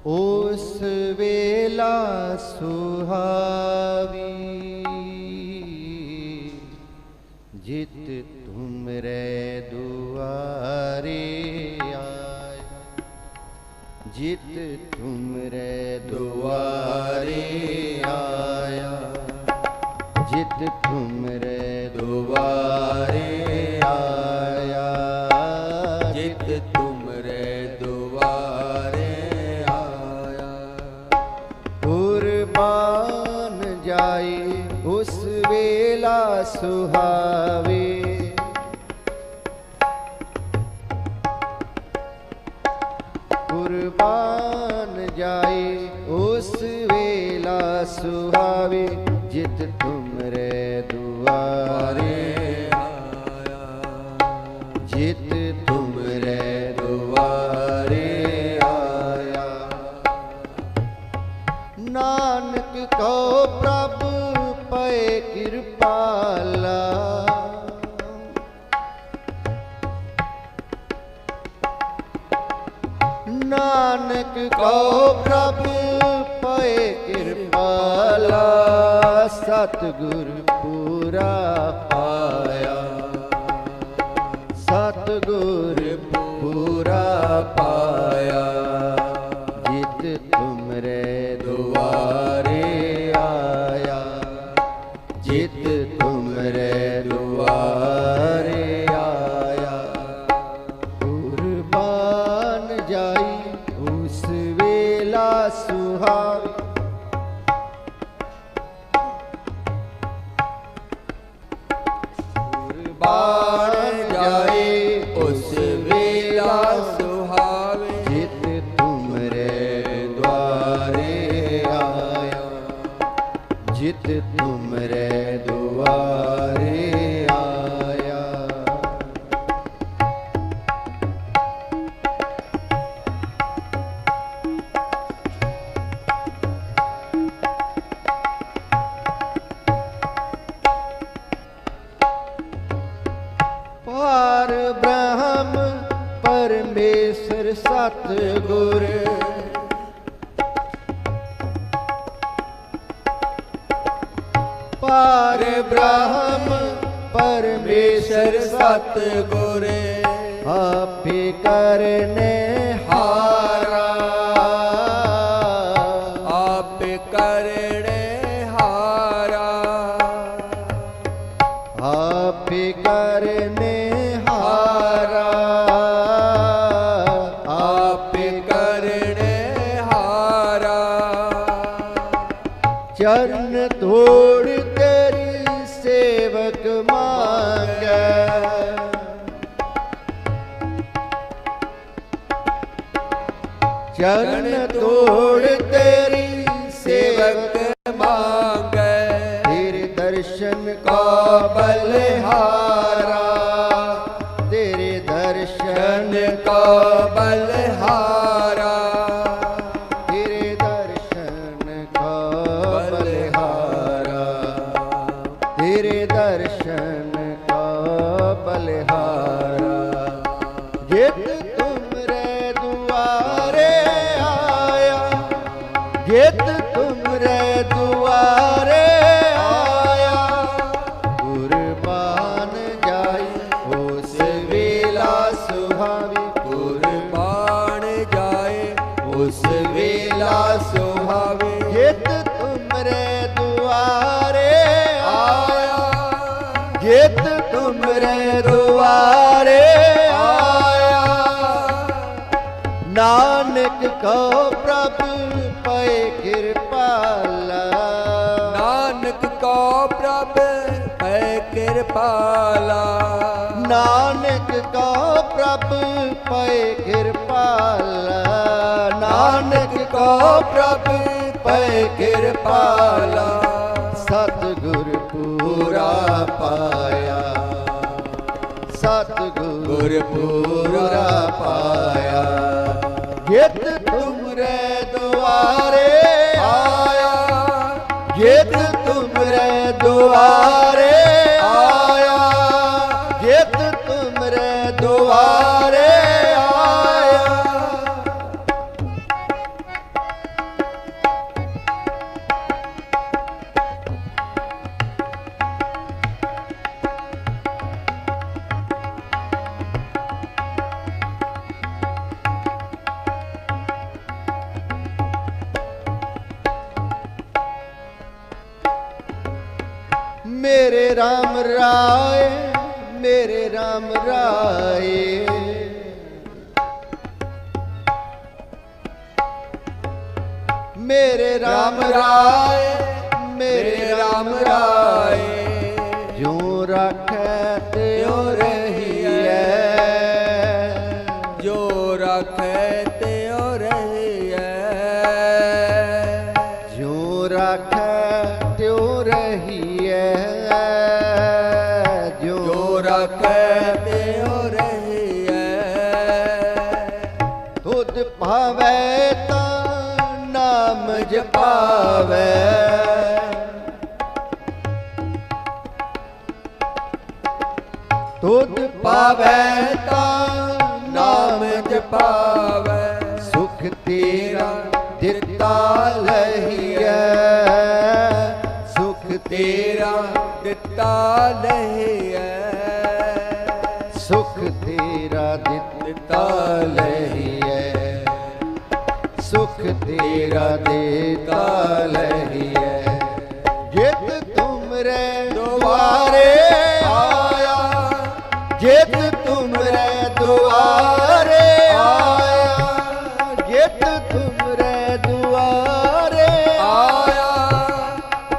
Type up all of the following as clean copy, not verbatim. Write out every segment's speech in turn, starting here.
उस वेला सुहावी जित तुमरे दुआरे आए, जित तुमरे दुआरे आया, जित तुमरे दुआरे आया, जित तुमरे दुआरे आया। कुर्बान जाए उस वेला सुहावे, कुर्बान जाए उस वेला सुहावे जित तुमरे दुआरे आया, जित तुमरे दुआरे आया। नानक को प्रभु पै कृपाला, नानक को प्रभु पै कृपाला, सतगुर पूरा पाया, सतगुर पूरा पाया। जित तुमरे दुआरे आया, जित तुमरे दुआरे आया। कुर्बान जाई उस वेला सुहावी, कुर्बान जाए उस वेला सुहावे जित तुमरे द्वारे आया, जित तुमरे द्वारे आया। पार ब्रह्म परमेश्वर सतगुर, पार ब्रह्म परमेश्वर सतगुर आप करने हारा, आप करने हारा, आप करने हारा, आप करने हारा। चरण तोड़ तेरी सेवक मांगे, चरण तोड़ तेरी सेवक मांगे, तेरे दर्शन का बलहारा, तेरे दर्शन का बलहारा, तेरे दर्शन का बलहारा, तेरे दर्शन का बलहारा। जित तुमरे दुआरे आया, जित तुमरे दुआरे आया। कुर्बान जाई उस वेला सुहावी, कुर्बान जाए उस वेला सुहावे जित तुमरे दुआरे आया, जित तुमरे दुआरे आया। नानक को प्रभु पै कृपाला, नानक को प्रभु है कृपाला, नानक को प्रभु पै कृपाला, नानक को प्रभु पै कृपाला। सतगुर पूरा पाया, सतगुर पूरा पाया। जित तुमरे द्वारे आया, जित तुमरे द्वारे आया, जित तुमरे द्वारे आया। मेरे राम राय, मेरे राम राय। मेरे राम राय, मेरे राम राय। जो राखै त्यों रहिए, जो राखै त्यों रहिए। जो राखै त्यों रहिए, जो राखै त्यों रहिए। तुध भावै ता नाम जपावै, तुध पावै ता नाम जपावै। सुख तेरा दिता लहिए, सुख तेरा दिता लहिए। सुख तेरा दिता लहिए, सुख तेरा देता लहिए। जित तुमरे द्वारे आया, जित तुमरे द्वारे आया, जित तुमरे द्वारे आया,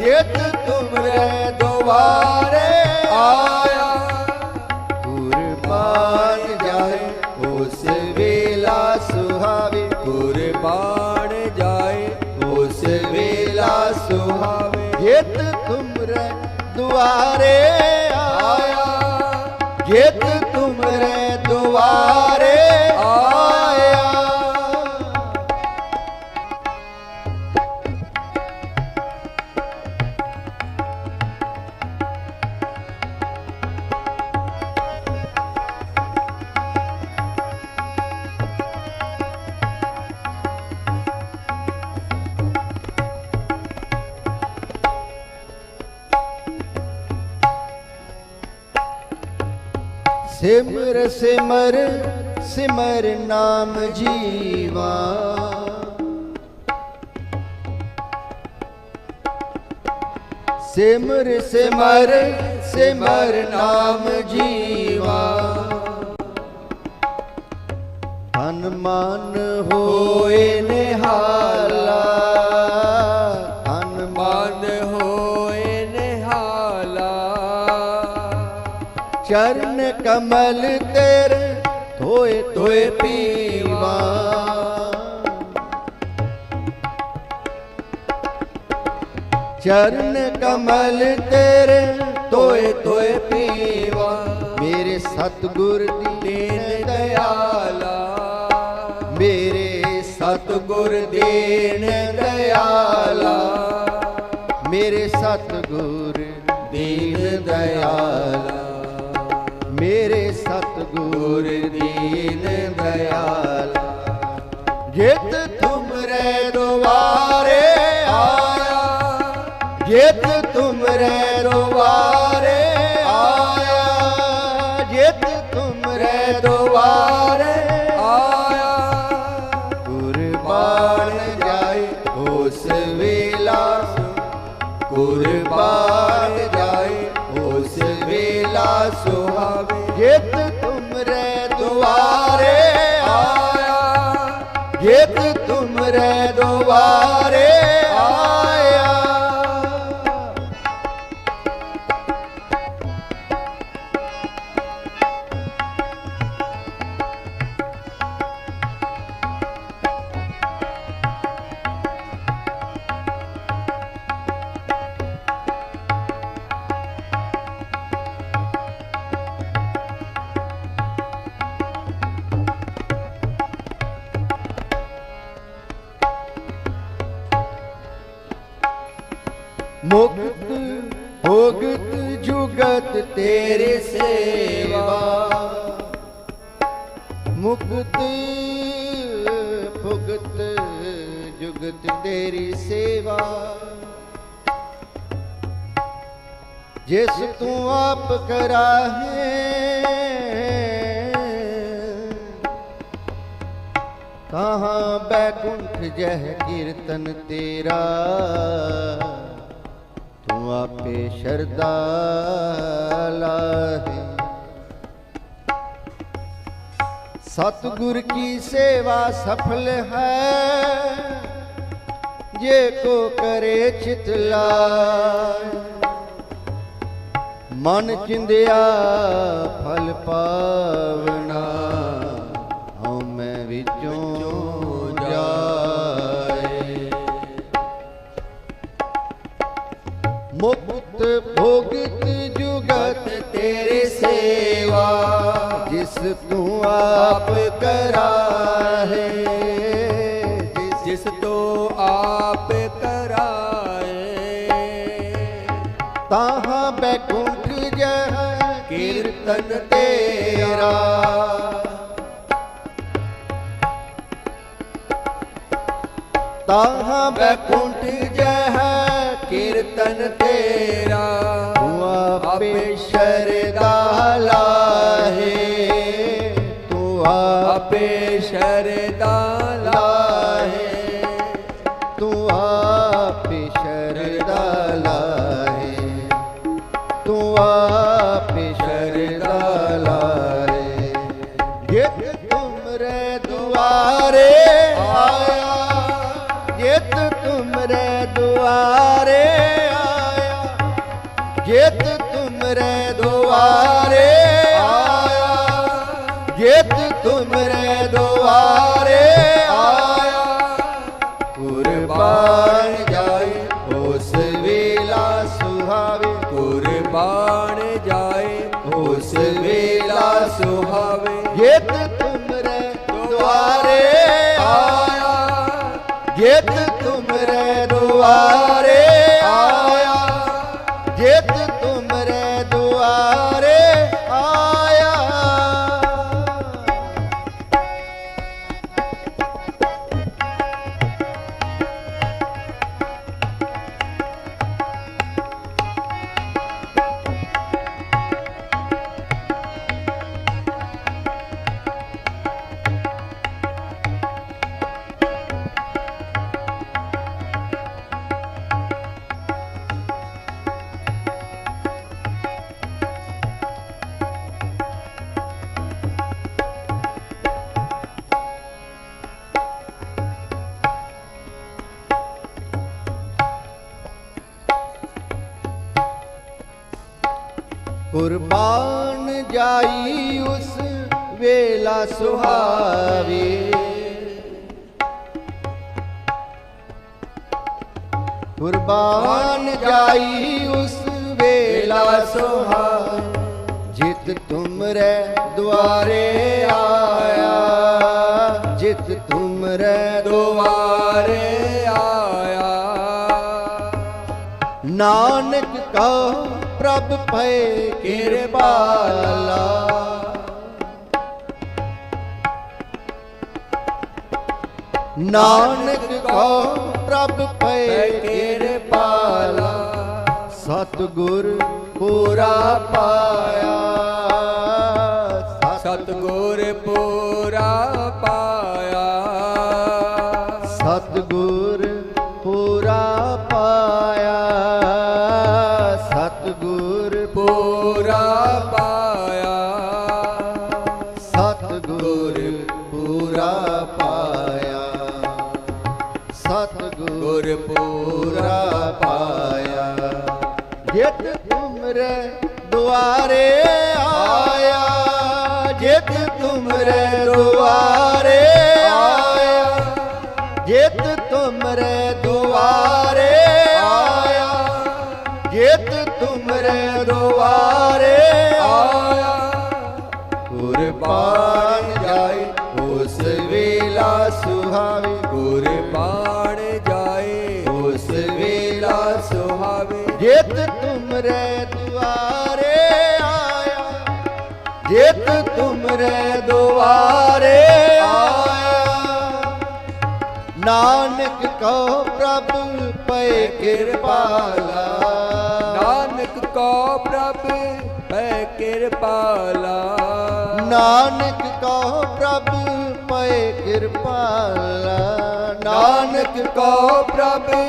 जित तुमरे द्वारे आया। कुर्बान जाए उस वेला सुहावे, कुर्बान जाए उस वेला सुहावे। जित तुमरे द्वारे आया, जित तुमरे द्वारे आया। सिमर सिमर सिमर नाम जीवा, सिमर सिमर सिमर नाम जीवा। तन मन होए निहाला, तन मन होए निहाला। चरण कमल तेरे धोए धोए पीवा। चरण कमल तेरे धोए धोए पीवा। मेरे सतगुर दीन दयाला, मेरे सतगुर दीन दयाला, मेरे सतगुर दीन दयाला, मेरे सतगुर दीन दयाला। जित तुमरे द्वारे आया, जित तुमरे द्वारे आया, जित तुमरे द्वारे आया। कुर्बान जाए उस वेला, कुर्बान जाए उस वेला सुहावे। जित तुमरे द्वारे आया, जित तुमरे द्वारे आया। मुक्त भोगत जुगत तेरे सेवा, मुक्त भुगत जुगत तेरी सेवा। जिस तू आप करा है, कहाँ बैकुंठ जह कीर्तन तेरा। तू ਤੂੰ ਆਪੇ ਸ਼ਰਧਾ ਲਾਹੇ। सतगुर की सेवा सफल है, जे को करे चित लाय। मन चिंदिया फल पावना, हऊँ मैं विचों जाए। मुक्त भोगित जुगत तेरी सेवा, जिस तू आप कराहे। जिस तो आप कराए। ताहाँ बैकुंठ जह कीर्तन तेरा, ताहाँ बैकुंठ जह कीर्तन तेरा। तू आपे शरदा लाहे, तू आपे शरदा लाहे। तू आपे शरदा लाहे, तू आपे शरदा लाहे। जित तुमरे दुआरे आया, जित तुमरे दुआरे आया, जित तुमरे दुआरे आया, जित तुमरे दुआरे आया। कुर्बान जाए उस वेला सुहावे, कुर्बान जाए उस वेला सुहावे। जित तुमरे दुआरे आया, जित तुमरे दुआरे आया, जित तुमरे दुआरे आया। कुर्बान जाई उस वेला सुहावे, कुर्बान जाई उस वेला सुहावे। जित तुमरे द्वारे आया, जित तुमरे द्वारे आया। नानक का प्रभ भय कृपाला, नानक को प्रभ भय कृपाला। सतगुर पूरा पाया, सतगुर पूरा पाया। सतगुर पूरा पाया, सतगुर पूरा पाया। सतगुर पूरा पाया, सतगुर पूरा पाया। जित तुमरे द्वारे आया, जित तुमरे द्वारे आया, जित तुमरे द्वारे आया, जित तुमरे द्वारे आया। कुर्बान जाए उस वेला सुहावे, कुर्बान जाए उस वेला सुहावे। जित तुमरे द्वारे आया, जित तुमरे द्वारे आया। नानक को प्रभु पै कृपाला, नानक को प्रभु पै कृपाला। नानक को प्रभु पै कृपाला, नानक को प्रभु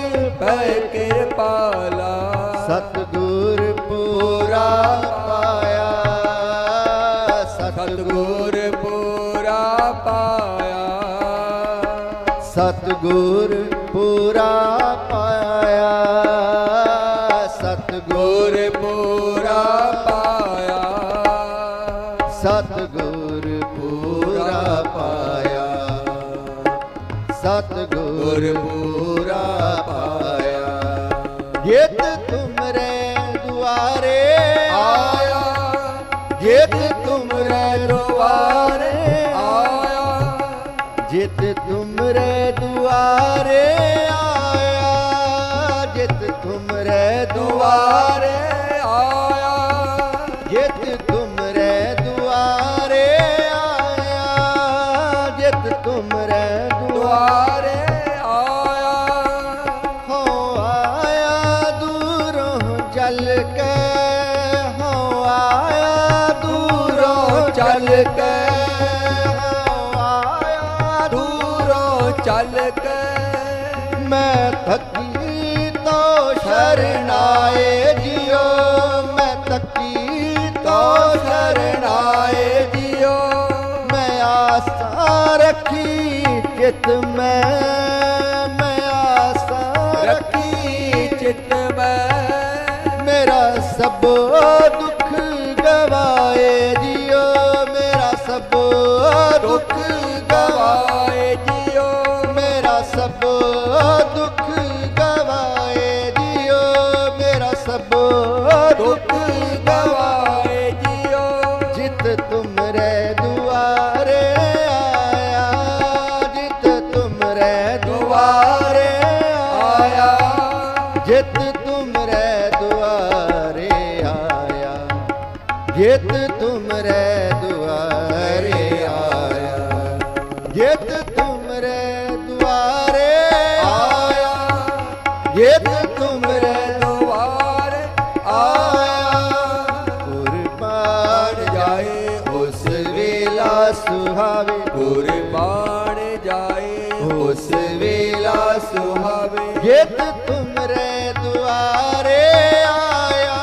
पै कृपाला। ਸਤਿਗੁਰ ਪੂਰਾ ਪਾਇਆ, ਸਤਿਗੁਰ ਪੂਰਾ ਪਾਇਆ, ਸਤਿਗੁਰ ਪੂਰਾ ਪਾਇਆ, ਸਤਿਗੁਰ ਗੁਰ ਪੂਰਾ ਪਾਇਆ, ਸਤਿਗੁਰ ਪੂਰਾ ਪਾਇਆ, ਸਤਿਗੁਰ ਪੂਰਾ ਪਾਇਆ। ਜਿਤ ਤੁਮਰੇ ਦੁਆਰੇ ਆਇਆ, ਜਿਤ ਤੁਮਰੇ ਦੁਆਰੇ ਆਇਆ, ਜਿਤ ਤੁਮਰੇ ਦੁਆਰੇ ਆਇਆ, ਜਿਤ ਤੁਮਰੇ ਦੁਆਰੇ ਆਇਆ, ਜਿਤ ਤੁਮਰੇ ਦੁਆਰੇ ਆਇਆ, ਜਿਤ ਤੁਮਰੇ ਦੁਆਰੇ ਦੁਆਰੇ ਆਇਆ, ਹੋ ਆਇਆ ਦੂਰੋਂ ਚੱਲ ਕੇ, ਹੋ ਆਇਆ ਦੂਰੋਂ ਚੱਲ ਕੇ, ਹੋ ਆਇਆ ਦੂਰੋਂ ਚੱਲ ਕੇ ਮੈਂ ਥੱਕੀ ਤੋਂ ਸ਼ਰਨਾਏ ਜਿਉ, ਮੈਂ ਥੱਕੀ ਤੋਂ ਸ਼ਰਨਾਏ ਜਿਉ, ਮੈਂ ਆਸਾਂ ਰੱਖੀ ਚਿਤ ਮੈਂ ਆਸਾਂ ਰੱਖੀ ਰੱਖੀ ਚਿਤ ਮੈਂ ਮੇਰਾ ਸਭ ਦੁੱਖ ਗਵਾਏ ਜਿਉ, ਮੇਰਾ ਸਭ ਦੁੱਖ ਗਵਾਏ, ਗਵਾਏ ਜਿਉ, ਮੇਰਾ ਸਭ ਦੁੱਖ ਗਵਾਏ ਜਿਉ, ਮੇਰਾ ਸਭ ਦੁੱਖ ਗਵਾਏ। ਗਵਾਏ ਜਿਉ, ਜਿਤ ਤੁਮਰੇ ਦੁਆਰੇ ਆਇਆ, ਜਿਤ ਤੁਮਰੇ ਦੁਆਰੇ ਆਇਆ, ਜਿਤ ਤੁਮਰੇ ਦੁਆਰੇ ਆਇਆ, ਜਿਤ ਤੁਮਰੇ ਦੁਆਰੇ ਆਇਆ, ਜਿਤ ਤੁਮਰੇ ਦੁਆਰੇ ਆਇਆ, ਜਿਤ ਤੁਮਰੇ ਦੁਆਰੇ ਆਇਆ। ਕੁਰਬਾਨ ਜਾਏ ਉਸ ਵੇਲਾ ਸੁਹਾਵੇ, ਕੁਰਬਾਨ ਜਾਏ ਉਸ ਵੇਲਾ ਸੁਹਾਵੇ, ਜਿਤ ਤੁਮਰੇ ਦੁਆਰੇ ਆਇਆ,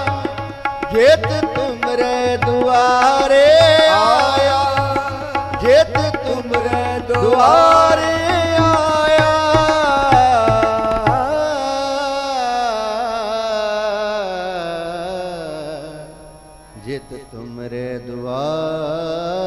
ਜਿਤ ਤੁਮਰੇ ਦੁਆਰੇ ਆਇਆ, ਜਿਤ ਤੁਮਰੇ ਦੁਆਰੇ ਆਇਆ, ਜਿਤ ਤੁਮਰੇ ਦੁਆਰੇ